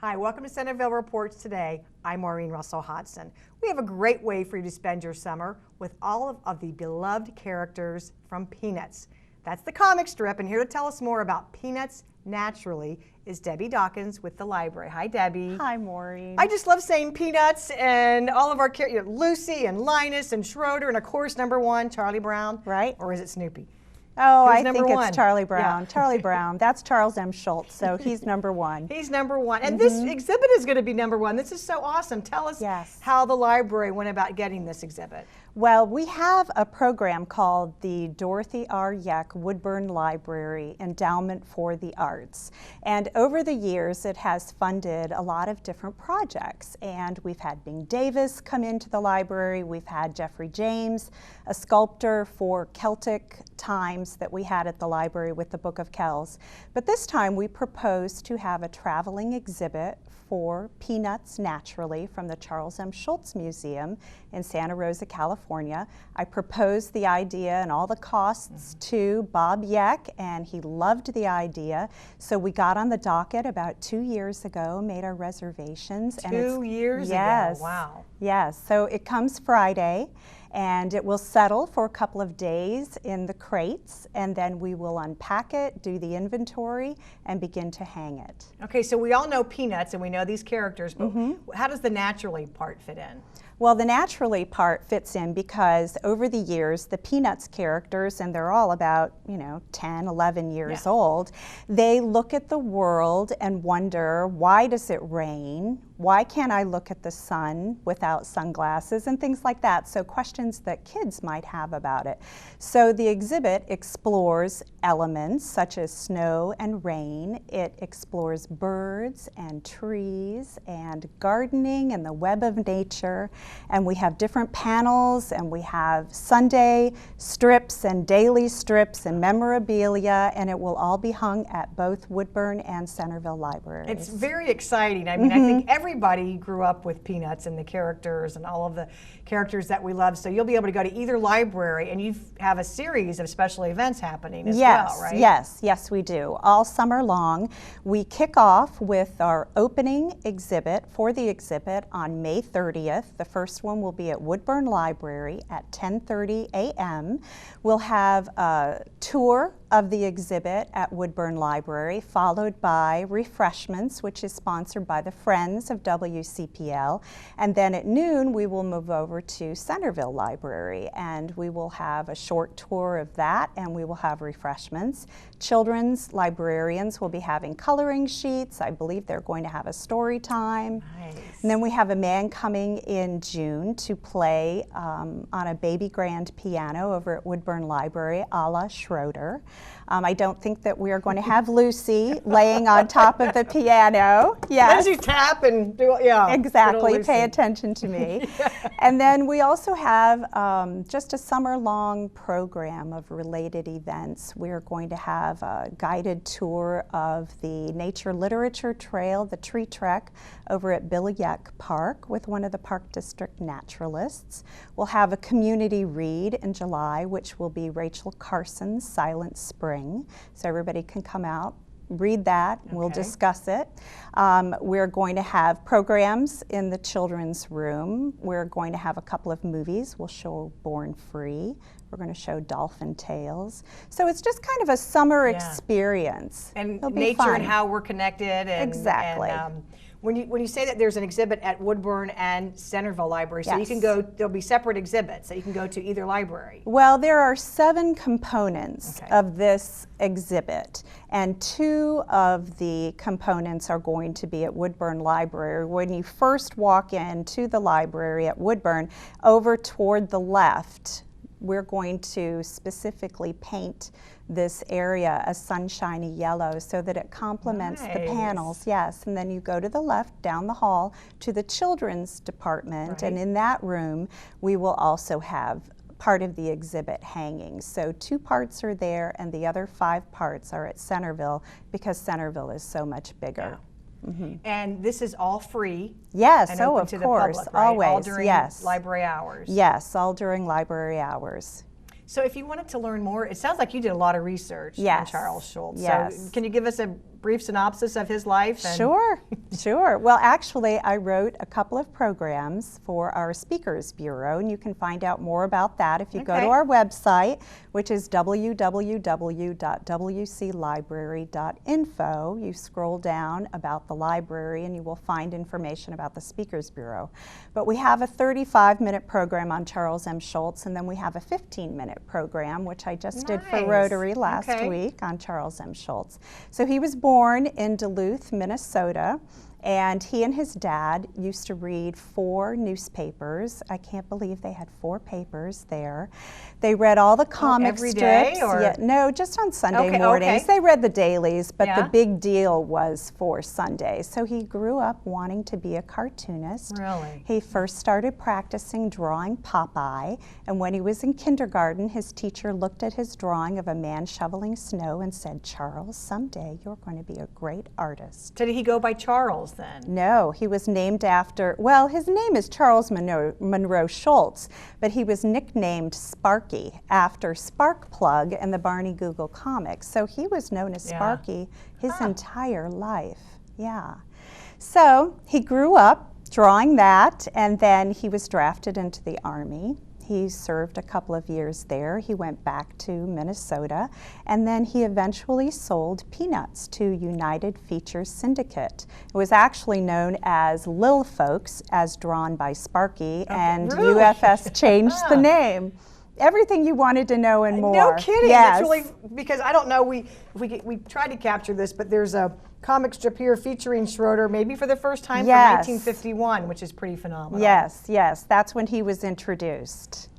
Hi, welcome to Centerville Reports Today. I'm Maureen Russell-Hodgson. We have a great way for you to spend your summer with all of the beloved characters from Peanuts. That's the comic strip, and here to tell us more about Peanuts Naturally is Debe Dockins with the library. Hi, Debbie. Hi, Maureen. I just love saying Peanuts and all of our characters, Lucy and Linus and Schroeder, and of course, number one, Charlie Brown. Right. Or is it Snoopy? Oh, Who's I think one? it's Charlie Brown. Yeah. Charlie Brown. That's Charles M. Schulz, so he's number one. He's number one. And this exhibit is going to be number one. This is so awesome. Tell us how the library went about getting this exhibit. Well, we have a program called the Dorothy R. Yeck Woodburn Library Endowment for the Arts. And over the years, it has funded a lot of different projects. And we've had Bing Davis come into the library. We've had Jeffrey James, a sculptor for Celtic times that we had at the library with the Book of Kells. But this time we proposed to have a traveling exhibit for Peanuts Naturally from the Charles M. Schulz Museum in Santa Rosa, California. I proposed the idea and all the costs to Bob Yeck, and he loved the idea. So we got on the docket about 2 years ago, made our reservations. 2 years ago, wow. Yes, so it comes Friday, and it will settle for a couple of days in the crates, and then we will unpack it, do the inventory, and begin to hang it. Okay, so we all know Peanuts and we know these characters, but how does the naturally part fit in? Well, the naturally part fits in because over the years, the Peanuts characters, and they're all about, 10, 11 years old, they look at the world and wonder, why does it rain? Why can't I look at the sun without sunglasses and things like that? So questions that kids might have about it. So the exhibit explores elements such as snow and rain. It explores birds and trees and gardening and the web of nature. And we have different panels, and we have Sunday strips and daily strips and memorabilia, and it will all be hung at both Woodburn and Centerville Libraries. It's very exciting. I mean, I think everybody grew up with Peanuts and the characters and all of the characters that we love. So you'll be able to go to either library, and you have a series of special events happening as well, right? Yes, we do. All summer long. We kick off with our opening exhibit for the exhibit on May 30th. The first one will be at Woodburn Library at 10:30 a.m. We'll have a tour of the exhibit at Woodburn Library, followed by refreshments, which is sponsored by the Friends of WCPL. And then at noon, we will move over to Centerville Library, and we will have a short tour of that, and we will have refreshments. Children's librarians will be having coloring sheets. I believe they're going to have a story time. Nice. And then we have a man coming in June to play on a baby grand piano over at Woodburn Library, a la Schroeder. I don't think that we are going to have Lucy laying on top of the piano. Yes. As you tap and do, exactly, pay attention to me. And then we also have just a summer-long program of related events. We're going to have a guided tour of the Nature Literature Trail, the Tree Trek, over at Bill Yeck Park with one of the Park District naturalists. We'll have a community read in July, which will be Rachel Carson's Silent Spring. So everybody can come out, read that, and we'll discuss it. We're going to have programs in the children's room. We're going to have a couple of movies. We'll show Born Free. We're going to show Dolphin Tales. So it's just kind of a summer experience. And nature and how we're connected. And, exactly. And, when you say that there's an exhibit at Woodburn and Centerville Library, so you can go, there'll be separate exhibits that you can go to either library. Well, there are 7 components of this exhibit, and 2 of the components are going to be at Woodburn Library. When you first walk into the library at Woodburn, over toward the left, we're going to specifically paint this area a sunshiny yellow so that it complements the panels. Yes, and then you go to the left down the hall to the children's department, and in that room we will also have part of the exhibit hanging. So 2 parts are there, and the other 5 parts are at Centerville because Centerville is so much bigger. And this is all free. Yes, and oh, open of to course, the public, right? always. All during yes. library hours. Yes, all during library hours. So if you wanted to learn more, it sounds like you did a lot of research on Charles Schulz. Yes. So can you give us a brief synopsis of his life? And Sure. Sure, sure. Well, actually, I wrote a couple of programs for our Speakers Bureau, and you can find out more about that if you go to our website, which is www.wclibrary.info. You scroll down about the library, and you will find information about the Speakers Bureau. But we have a 35-minute program on Charles M. Schulz, and then we have a 15-minute program, which I just did for Rotary last week on Charles M. Schulz. So he was born in Duluth, Minnesota, and he and his dad used to read 4 newspapers. I can't believe they had 4 papers there. They read all the comic every strips. Day, or? Yeah, no, just on Sunday mornings. They read the dailies, but the big deal was for Sundays. So he grew up wanting to be a cartoonist. Really? He first started practicing drawing Popeye, and when he was in kindergarten, his teacher looked at his drawing of a man shoveling snow and said, "Charles, someday you're going to be a great artist." So did he go by Charles then? No, he was named after, well, his name is Charles Monroe Schulz, but he was nicknamed Sparky after Sparkplug and the Barney Google comics. So he was known as Sparky his entire life. Yeah. So he grew up drawing that, and then he was drafted into the Army. He served a couple of years there. He went back to Minnesota, and then he eventually sold Peanuts to United Features Syndicate. It was actually known as Lil Folks, as drawn by Sparky, and UFS changed the name. Everything you wanted to know and more. No kidding. Yes. It's really, because I don't know, we tried to capture this, but there's a comic strip here featuring Schroeder, maybe for the first time, from 1951, which is pretty phenomenal. Yes, yes, that's when he was introduced.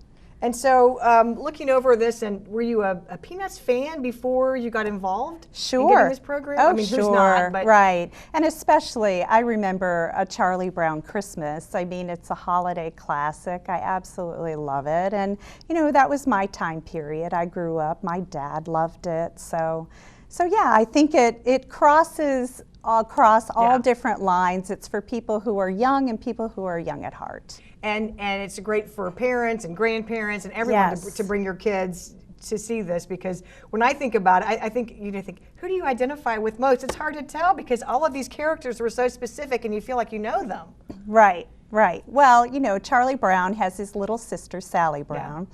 And so, looking over this, and were you a Peanuts fan before you got involved in getting this program? Oh, I mean, who's not, but right. And especially, I remember A Charlie Brown Christmas. I mean, it's a holiday classic. I absolutely love it. And, you know, that was my time period. I grew up. My dad loved it. So yeah, I think it crosses across all different lines. It's for people who are young and people who are young at heart. And it's great for parents and grandparents and everyone to bring your kids to see this, because when I think about it, I think you think, who do you identify with most? It's hard to tell because all of these characters were so specific and you feel like you know them. Right, right. Well, you know, Charlie Brown has his little sister, Sally Brown.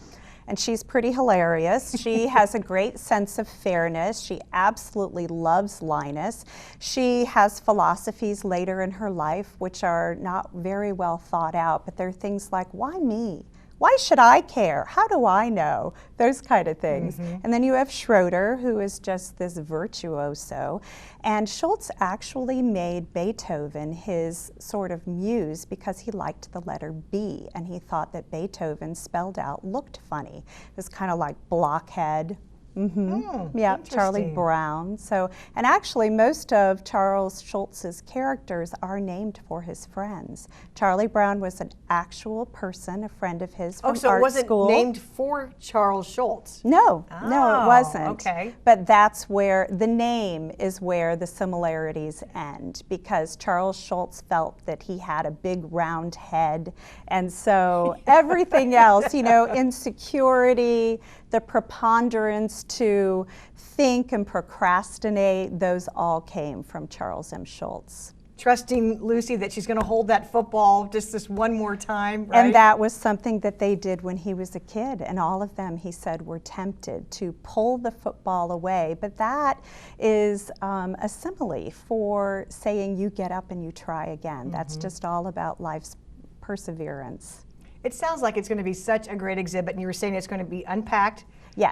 And she's pretty hilarious. She has a great sense of fairness. She absolutely loves Linus. She has philosophies later in her life which are not very well thought out, but they're things like, why me? Why should I care? How do I know? Those kind of things. And then you have Schroeder, who is just this virtuoso. And Schulz actually made Beethoven his sort of muse because he liked the letter B, and he thought that Beethoven spelled out looked funny. It was kind of like blockhead. Yeah, Charlie Brown. So, and actually most of Charles Schulz's characters are named for his friends. Charlie Brown was an actual person, a friend of his from art school. Oh, so it wasn't named for Charles Schulz? No, no, it wasn't. Okay. But that's where the name is where the similarities end, because Charles Schulz felt that he had a big round head, and so everything else, you know, insecurity, the preponderance to think and procrastinate, those all came from Charles M. Schulz. Trusting Lucy that she's going to hold that football just this one more time, right? And that was something that they did when he was a kid, and all of them, he said, were tempted to pull the football away. But that is a simile for saying you get up and you try again. That's just all about life's perseverance. It sounds like it's going to be such a great exhibit, and you were saying it's going to be unpacked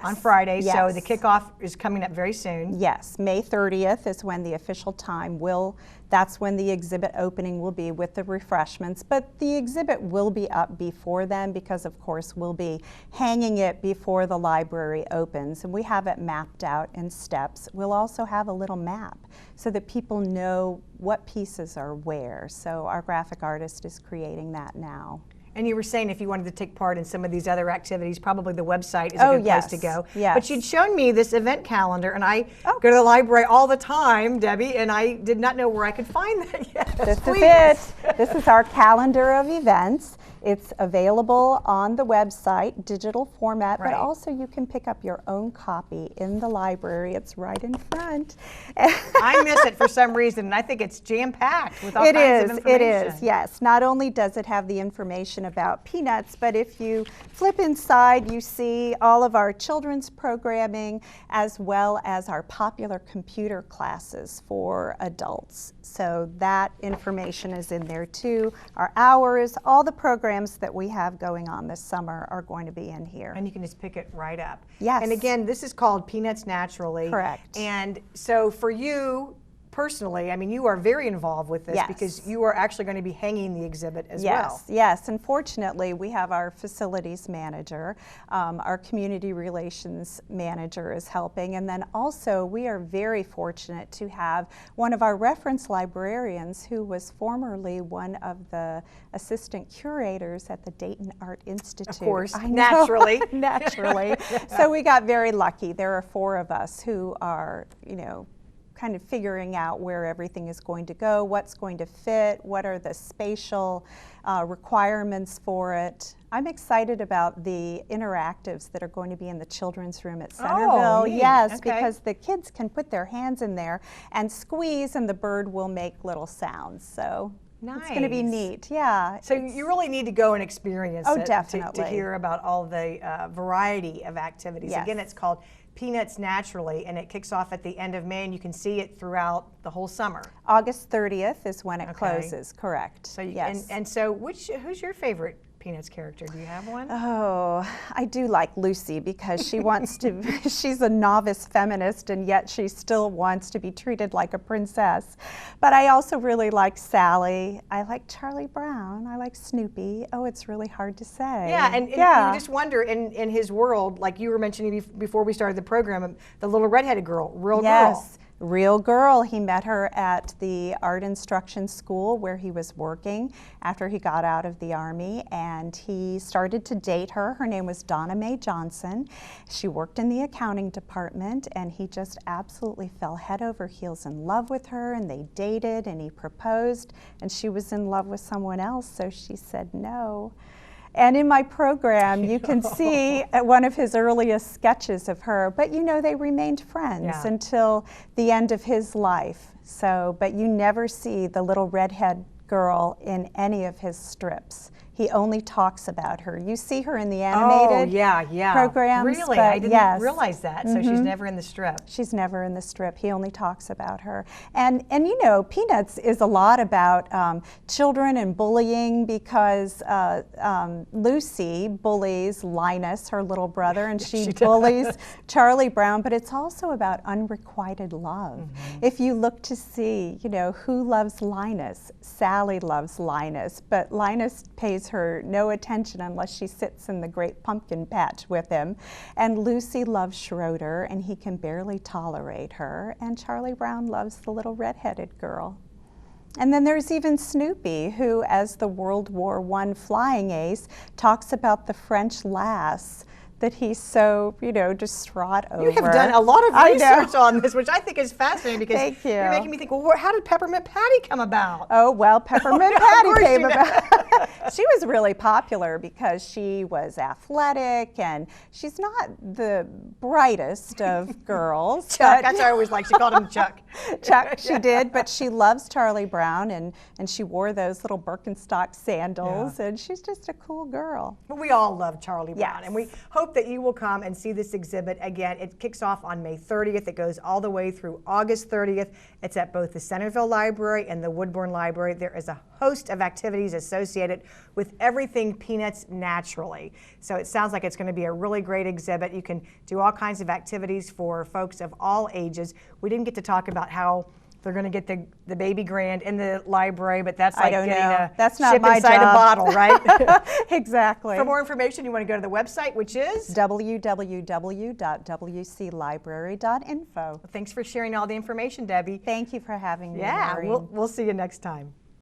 on Friday, so the kickoff is coming up very soon. Yes, May 30th is when the official time that's when the exhibit opening will be with the refreshments, but the exhibit will be up before then because, of course, we'll be hanging it before the library opens, and we have it mapped out in steps. We'll also have a little map so that people know what pieces are where, so our graphic artist is creating that now. And you were saying if you wanted to take part in some of these other activities, probably the website is a good place to go. Yes. But you'd shown me this event calendar, and I go to the library all the time, Debbie, and I did not know where I could find that yet. This is it. This is our calendar of events. It's available on the website, digital format, Right. but also you can pick up your own copy in the library. It's right in front. I miss it for some reason, and I think it's jam-packed with all kinds of information. It is, yes. Not only does it have the information about peanuts, but if you flip inside, you see all of our children's programming as well as our popular computer classes for adults. So that information is in there too. Our hours, all the programs that we have going on this summer are going to be in here. And you can just pick it right up. Yes. And again, this is called Peanuts Naturally. Correct. And so for you personally, I mean, you are very involved with this Yes. because you are actually going to be hanging the exhibit as Yes, well. yes, and fortunately we have our facilities manager, our community relations manager is helping, and then also we are very fortunate to have one of our reference librarians who was formerly one of the assistant curators at the Dayton Art Institute. Of course, I know. naturally. Naturally. So we got very lucky. There are 4 of us who are, you know, kind of figuring out where everything is going to go, what's going to fit, what are the spatial requirements for it. I'm excited about the interactives that are going to be in the children's room at Centerville. Neat. Yes, Okay. because the kids can put their hands in there and squeeze and the bird will make little sounds. So it's going to be Nice. neat. Yeah. So you really need to go and experience Oh, it definitely. to hear about all the variety of activities. Yes. Again, it's called Peanuts Naturally, and it kicks off at the end of May, and you can see it throughout the whole summer. August 30th is when it Okay. closes, correct. So you, yes. and so who's your favorite Peanuts character? Do you have one? Oh, I do like Lucy because she wants to, she's a novice feminist and yet she still wants to be treated like a princess. But I also really like Sally. I like Charlie Brown. I like Snoopy. Oh, it's really hard to say. Yeah, and you just wonder in his world, like you were mentioning before we started the program, the little redheaded girl, real girl. Yes. Real girl. He met her at the art instruction school where he was working after he got out of the Army, and he started to date her. Her name was Donna Mae Johnson. She worked in the accounting department, and he just absolutely fell head over heels in love with her, and they dated, and he proposed, and she was in love with someone else, so she said no. And in my program, you can see one of his earliest sketches of her, but you know, they remained friends until the end of his life. So, but you never see the little redhead girl in any of his strips. He only talks about her. You see her in the animated programs. Really? But I didn't yes. realize that. So she's never in the strip. She's never in the strip. He only talks about her. And you know, Peanuts is a lot about children and bullying because Lucy bullies Linus, her little brother, and she bullies Charlie Brown, but it's also about unrequited love. If you look to see, you know, who loves Linus? Sally loves Linus, but Linus pays her no attention unless she sits in the great pumpkin patch with him. And Lucy loves Schroeder, and he can barely tolerate her. And Charlie Brown loves the little redheaded girl. And then there's even Snoopy, who, as the World War I flying ace, talks about the French lass that he's so, you know, distraught over. You have done a lot of research on this, which I think is fascinating because Thank you. You're making me think, well, how did Peppermint Patty come about? Oh, well, Peppermint Patty came about. She was really popular because she was athletic, and she's not the brightest of girls. Chuck, that's what I always like. She called him Chuck. Chuck, she did, but she loves Charlie Brown, and she wore those little Birkenstock sandals, and she's just a cool girl. But we all love Charlie Brown, Yes. and we hope that you will come and see this exhibit. Again, it kicks off on May 30th. It goes all the way through August 30th. It's at both the Centerville Library and the Woodburn Library. There is a host of activities associated with everything Peanuts Naturally. So it sounds like it's going to be a really great exhibit. You can do all kinds of activities for folks of all ages. We didn't get to talk about how they're going to get the baby grand in the library, but that's like getting a that's not ship my inside job. a bottle, right? Exactly. For more information, you want to go to the website, which is www.wclibrary.info. Thanks for sharing all the information, Debbie. Thank you for having me, Yeah, Maureen. we'll see you next time.